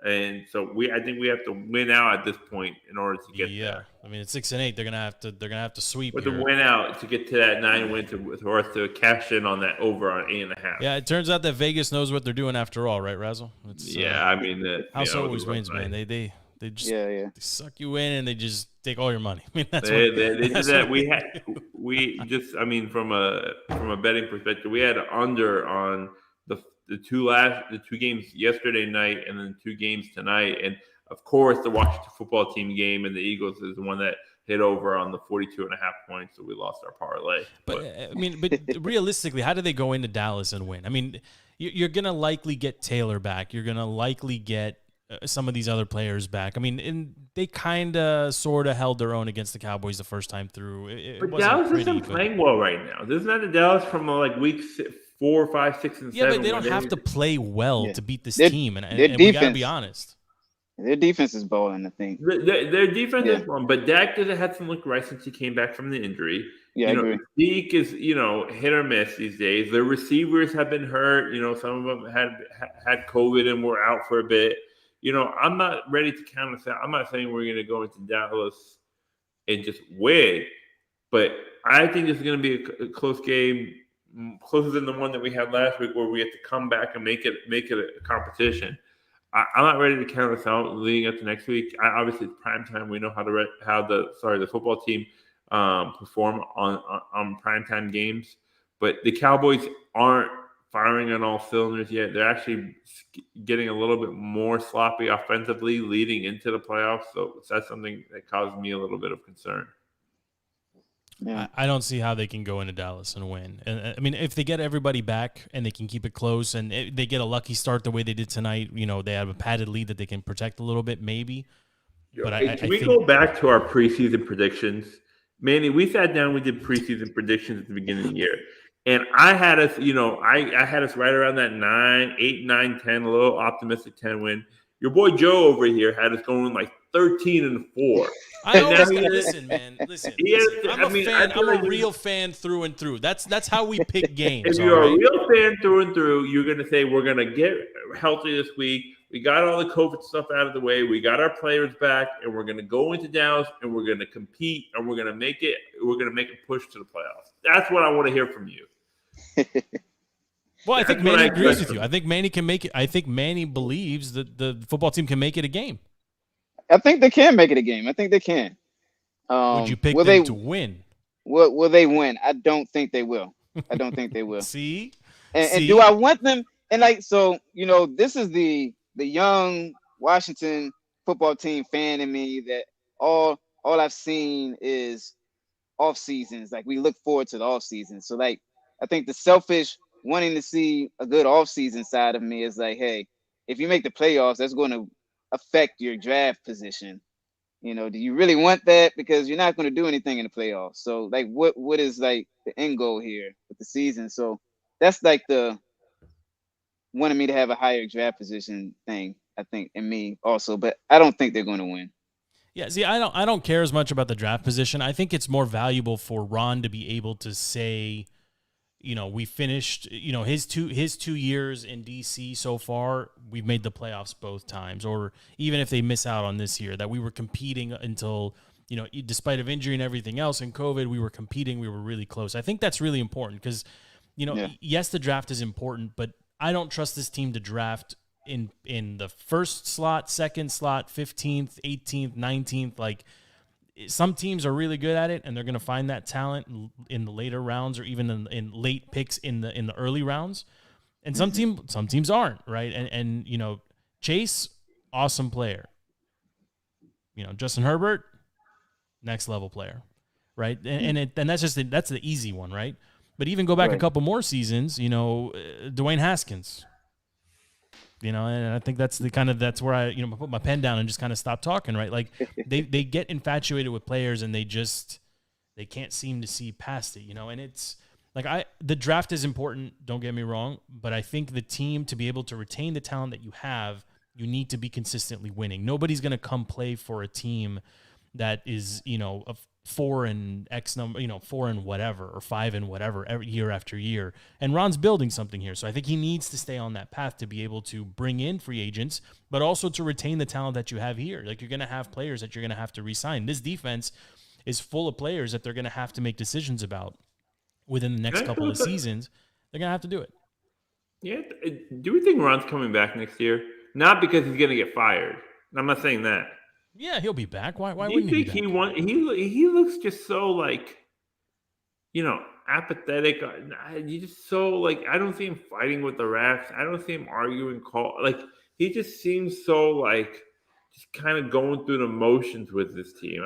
And so I think we have to win out at this point in order to get there. I mean, it's 6-8. They're gonna have to sweep. But to win out to get to that 9 win for us to cash in on that over on 8.5. Yeah, it turns out that Vegas knows what they're doing after all, right, Razzle? I mean, house always wins, man. They just they suck you in and they just take all your money. I mean, that's they did that. we just, I mean, from a betting perspective, we had under on the the two games yesterday night and then 2 games tonight, and of course the Washington football team game and the Eagles is the one that hit over on the 42.5 points, so we lost our parlay. But I mean, but realistically, how do they go into Dallas and win? I mean, you're gonna likely get Taylor back. You're gonna likely get some of these other players back. I mean, and they kind of sort of held their own against the Cowboys the first time through. But Dallas isn't playing well right now. Isn't that the Dallas from like week 4, 5, 6, and 7? Yeah, but they don't have to play well to beat this team, and defense, we gotta be honest. Their defense is balling, I think. Their defense is balling, but Dak hasn't looked right since he came back from the injury. Yeah, I agree. Zeke is, hit or miss these days. Their receivers have been hurt. Some of them had COVID and were out for a bit. I'm not ready to count us out. I'm not saying we're going to go into Dallas and just win, but I think this is going to be a close game, closer than the one that we had last week, where we have to come back and make it a competition. I'm not ready to count us out leading up to next week. Obviously, it's prime time. We know how the football team perform on primetime games, but the Cowboys aren't firing on all cylinders yet. They're actually getting a little bit more sloppy offensively leading into the playoffs, so that's something that caused me a little bit of concern. Yeah. I don't see how they can go into Dallas and win. And I mean, if they get everybody back and they can keep it close and they get a lucky start the way they did tonight, they have a padded lead that they can protect a little bit, maybe. But can we go back to our preseason predictions? Manny, we sat down, we did preseason predictions at the beginning of the year. And I had us, I had us right around that 8, 9, 10, a little optimistic 10 win. Your boy Joe over here had us going like 13-4. I always listen, man. Listen. I'm a real fan through and through. That's how we pick games. If you're a real fan through and through, you're going to say we're going to get healthy this week. We got all the COVID stuff out of the way. We got our players back, and we're going to go into Dallas, and we're going to compete, and we're going to make it. We're going to make a push to the playoffs. That's what I want to hear from you. Well, I think Manny agrees with you. I think Manny can make it. I think Manny believes that the football team can make it a game. I think they can make it a game. I think they can. Would you pick them to win? Will they win? I don't think they will. I don't think they will. See? And do I want them? And this is the young Washington football team fan in me that all I've seen is off seasons. Like, we look forward to the off season. So I think the selfish wanting to see a good off season side of me is like, hey, if you make the playoffs, that's going to affect your draft position. Do you really want that? Because you're not going to do anything in the playoffs. So what is the end goal here with the season? So that's the wanting me to have a higher draft position thing, I think, in me also, but I don't think they're going to win. Yeah, see, I don't care as much about the draft position. I think it's more valuable for Ron to be able to say, we finished, his 2 years in DC so far, we've made the playoffs both times, or even if they miss out on this year, that we were competing until, despite of injury and everything else and COVID, we were competing, we were really close. I think that's really important because, yes, the draft is important, but I don't trust this team to draft in the first slot, second slot, 15th, 18th, 19th. Some teams are really good at it, and they're going to find that talent in the later rounds or even in late picks in the early rounds. And some teams aren't, right? And Chase, awesome player. Justin Herbert, next level player, right? And that's the easy one, right? But even go back a couple more seasons, Dwayne Haskins. And I think that's where I, put my pen down and just kind of stop talking, right? They get infatuated with players and they can't seem to see past it, and it's the draft is important, don't get me wrong, but I think the team, to be able to retain the talent that you have, you need to be consistently winning. Nobody's going to come play for a team that is, a 4 and X number, 4 and whatever, or 5 and whatever, every year after year. And Ron's building something here. So I think he needs to stay on that path to be able to bring in free agents, but also to retain the talent that you have here. You're going to have players that you're going to have to re-sign. This defense is full of players that they're going to have to make decisions about within the next couple of seasons. They're going to have to do it. Yeah. Do we think Ron's coming back next year? Not because he's going to get fired. I'm not saying that. Yeah, he'll be back. Why Do you wouldn't he think be back? he looks just so apathetic. You just so like I don't see him fighting with the refs. I don't see him arguing call. Like he just seems so like just kind of going through the motions with this team.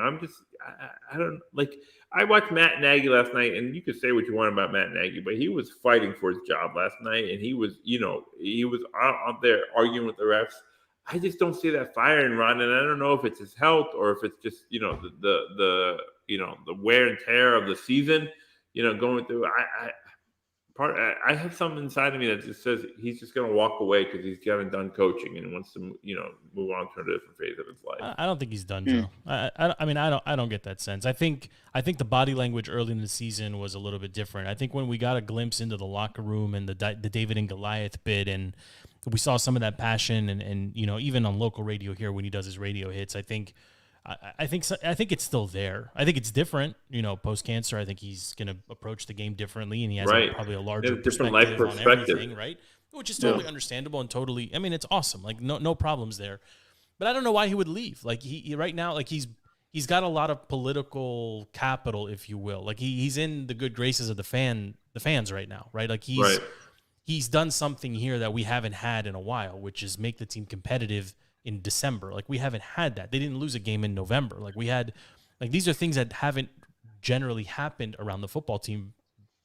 I don't like. I watched Matt Nagy last night, and you could say what you want about Matt Nagy, but he was fighting for his job last night, and he was out there arguing with the refs. I just don't see that fire in Ron, and I don't know if it's his health or if it's just the wear and tear of the season. Going through. I have something inside of me that just says he's just going to walk away because he's gotten done coaching and wants to move on to a different phase of his life. I don't think he's done, Joe. I mean, I don't get that sense. I think the body language early in the season was a little bit different. I think when we got a glimpse into the locker room and the David and Goliath bit, and we saw some of that passion, and even on local radio here when he does his radio hits, I think it's still there. I think it's different, post cancer. I think he's going to approach the game differently, and he has probably a larger different life perspective on everything, right? Which is totally understandable and totally. I mean, it's awesome. Like no problems there. But I don't know why he would leave. Like he right now, like he's got a lot of political capital, if you will. Like he's in the good graces of the fans right now, right? Like he's done something here that we haven't had in a while, which is make the team competitive in December. Like we haven't had that. They didn't lose a game in November. Like we had, like these are things that haven't generally happened around the football team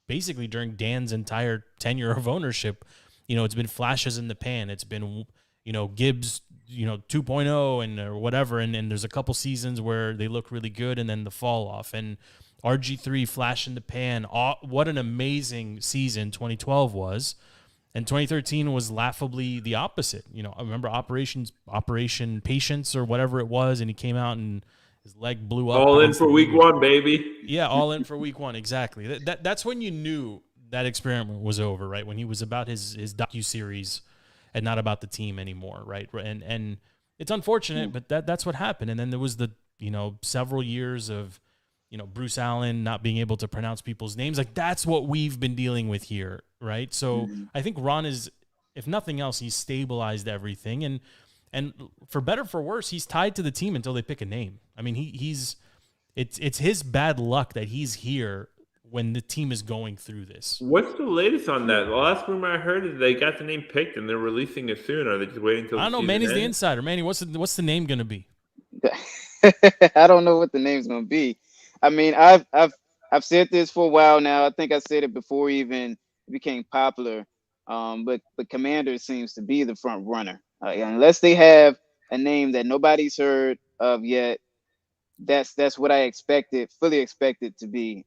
basically during Dan's entire tenure of ownership. It's been flashes in the pan. It's been, Gibbs, 2.0 and or whatever. And there's a couple seasons where they look really good and then the fall off, and RG3 flash in the pan. What an amazing season 2012 was. And 2013 was laughably the opposite. I remember Operation Patience or whatever it was, and he came out and his leg blew up. All in for week one, baby. Yeah, all in for week one, exactly. That's when you knew that experiment was over, right? When he was about his docuseries and not about the team anymore, right? And it's unfortunate, but that's what happened. And then there was the several years of Bruce Allen not being able to pronounce people's names. Like that's what we've been dealing with here, right? So I think Ron is, if nothing else, he's stabilized everything, and for better for worse, he's tied to the team until they pick a name. I mean, it's his bad luck that he's here when the team is going through this. What's the latest on that? The last rumor I heard is they got the name picked and they're releasing it soon. Are they just waiting until? I don't know. Manny's the insider. Manny, what's the name going to be? I don't know what the name's going to be. I mean, I've said this for a while now. I think I said it before even it became popular. But Commander seems to be the front runner. Unless they have a name that nobody's heard of yet, that's what I fully expected to be.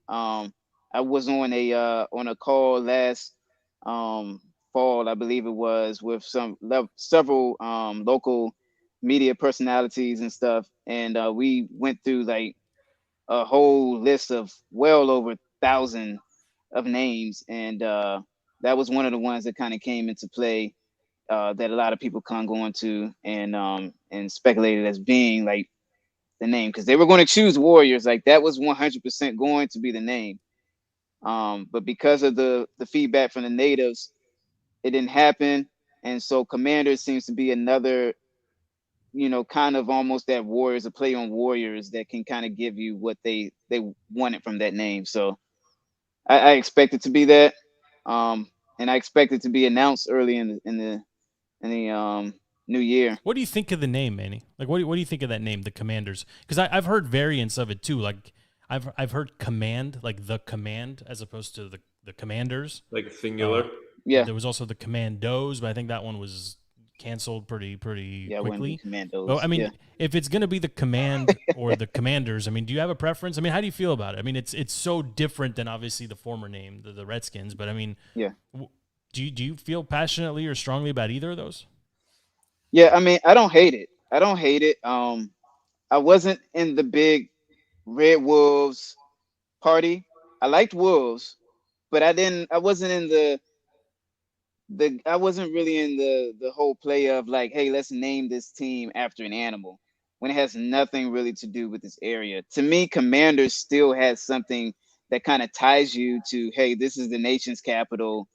I was on a call last fall, I believe it was, with several local media personalities and stuff, and we went through like a whole list of well over 1,000 of names, and that was one of the ones that kind of came into play that a lot of people clung on to and speculated as being like the name, because they were going to choose Warriors. Like that was 100% going to be the name. But because of the feedback from the natives, it didn't happen. And so Commander seems to be another, kind of almost that Warriors, a play on Warriors that can kind of give you what they wanted from that name. So I expect it to be that. And I expect it to be announced early in the new year. What do you think of the name, Manny? Like, what do you think of that name, the Commanders? Because I've heard variants of it too. Like, I've heard command, like the command, as opposed to the Commanders, like singular. Yeah, there was also the Commandos, but I think that one was canceled pretty quickly. Commandos. Well, I mean, if it's gonna be the Command or the Commanders, I mean, do you have a preference? I mean, how do you feel about it? I mean, it's so different than obviously the former name, the Redskins. But I mean, yeah. Do you feel passionately or strongly about either of those? Yeah, I mean, I don't hate it. I wasn't in the big Red Wolves party. I liked Wolves, but I wasn't in I wasn't really in the whole play of like, hey, let's name this team after an animal when it has nothing really to do with this area. To me, Commanders still has something that kind of ties you to, hey, this is the nation's capital.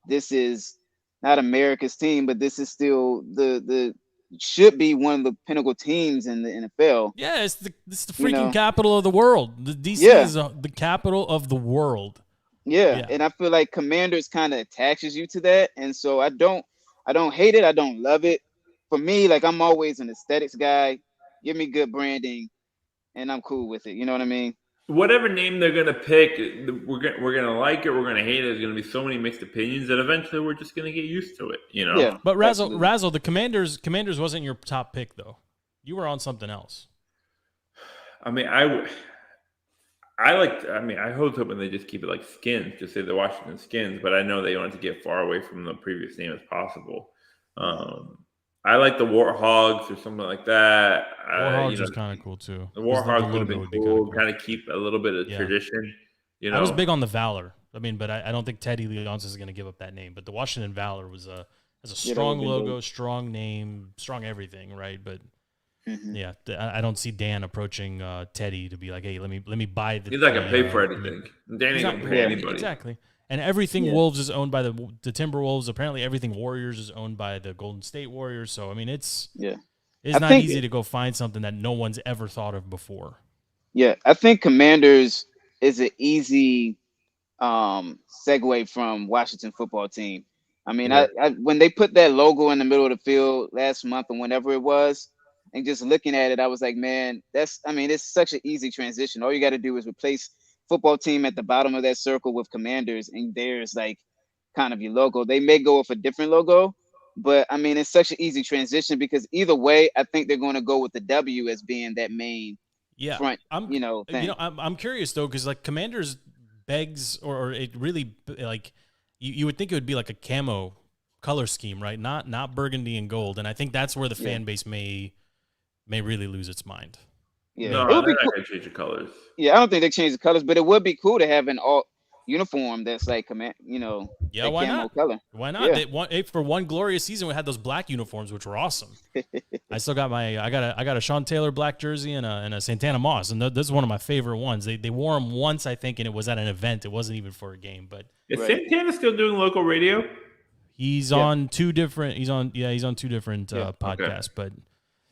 This is not America's team, but this is still the should be one of the pinnacle teams in the NFL. Yeah, it's the You freaking know, capital of the world. The DC yeah, is the capital of the world. yeah, Yeah. and I feel like Commanders kind of attaches you to that, and so I don't hate it, I don't love it. For me, like I'm always an aesthetics guy. Give me good branding, and I'm cool with it. You know what I mean? Whatever name they're gonna pick, we're gonna like it, we're gonna hate it. There's gonna be so many mixed opinions that eventually we're just gonna get used to it. You know. Yeah, But absolutely. Razzle, the Commanders wasn't your top pick though. You were on something else. I mean, I was hoping they just keep it like Skins, just say the Washington Skins, but I know they wanted to get far away from the previous name as possible. I like the Warthogs or something like that. Warhogs is kind of cool too. The 'Cause Warthogs would logo have been would be kinda cool, kind of keep a little bit of Yeah. tradition. You know, I was big on the Valor. I mean, but I don't think Teddy Leonsis is going to give up that name. But the Washington Valor has a Yeah, that strong would've been logo, dope. strong name, strong everything, right? But Mhm. yeah, I don't see Dan approaching Teddy to be like, hey, let me buy the. he's not gonna pay for let me- anything. Danny He's not- gonna pay Yeah. anybody. Exactly. And everything Yeah. Wolves is owned by the Timberwolves. Apparently, everything Warriors is owned by the Golden State Warriors. So I mean, it's Yeah, it's I not think easy to go find something that no one's ever thought of before. yeah, I think Commanders is an easy segue from Washington football team. I mean, Yeah. I when they put that logo in the middle of the field last month or whenever it was, and just looking at it, I was like, man, that's I mean, it's such an easy transition. All you got to do is replace football team at the bottom of that circle with Commanders, and there's like kind of your logo. They may go with a different logo, but I mean, it's such an easy transition because either way, I think they're going to go with the W as being that main Yeah, front, I'm thing. I'm curious though because like Commanders begs or it really like you would think it would be like a camo color scheme, right? Not burgundy and gold, and I think that's where the Yeah. fan base may really lose its mind. Yeah, No, it they're would be not cool. gonna change the colors. Yeah, I don't think they changed the colors, but it would be cool to have an all uniform that's like Yeah, that why camo not? color. Why not? Yeah. For one glorious season, we had those black uniforms, which were awesome. I still got I got a Sean Taylor black jersey and a Santana Moss, and this is one of my favorite ones. They wore them once, I think, and it was at an event. It wasn't even for a game, but Is Right. Santana still doing local radio? he's Yeah. on two different. He's on two different Yeah. podcasts. But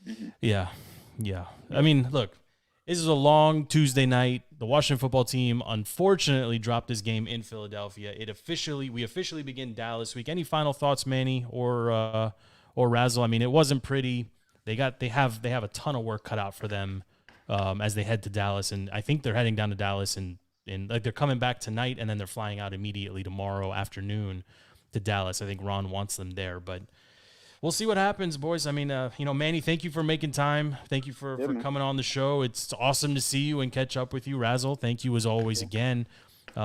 Mhm. yeah. I mean, look, this is a long Tuesday night. The Washington football team unfortunately dropped this game in Philadelphia. We officially begin Dallas week. Any final thoughts, Manny or Razzle? I mean, it wasn't pretty. They have a ton of work cut out for them as they head to Dallas, and I think they're heading down to Dallas and like they're coming back tonight, and then they're flying out immediately tomorrow afternoon to Dallas. I think Ron wants them there, but we'll see what happens, boys. I mean, Manny, thank you for making time. Thank you for man. coming on the show. It's awesome to see you and catch up with you, Razzle. Thank you as always again.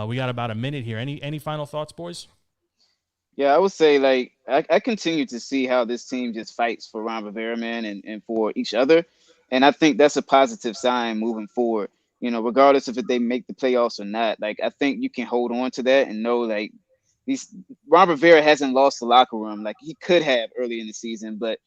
We got about a minute here. Any final thoughts, boys? Yeah, I would say like I continue to see how this team just fights for Ron Rivera, man, and for each other. And I think that's a positive sign moving forward. Regardless if they make the playoffs or not. Like I think you can hold on to that and know like these Ron Rivera hasn't lost the locker room like he could have early in the season, but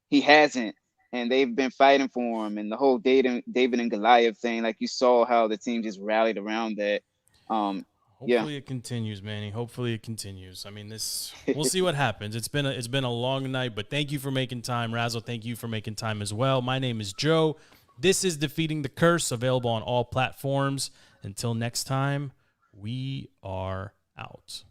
he hasn't. And they've been fighting for him and the whole David and Goliath thing, like you saw how the team just rallied around that. Yeah. Hopefully it continues, Manny. Hopefully it continues. I mean, we'll see what happens. It's been a long night, but thank you for making time, Razzle. Thank you for making time as well. My name is Joe. This is Defeating the Curse, available on all platforms. Until next time, we are out.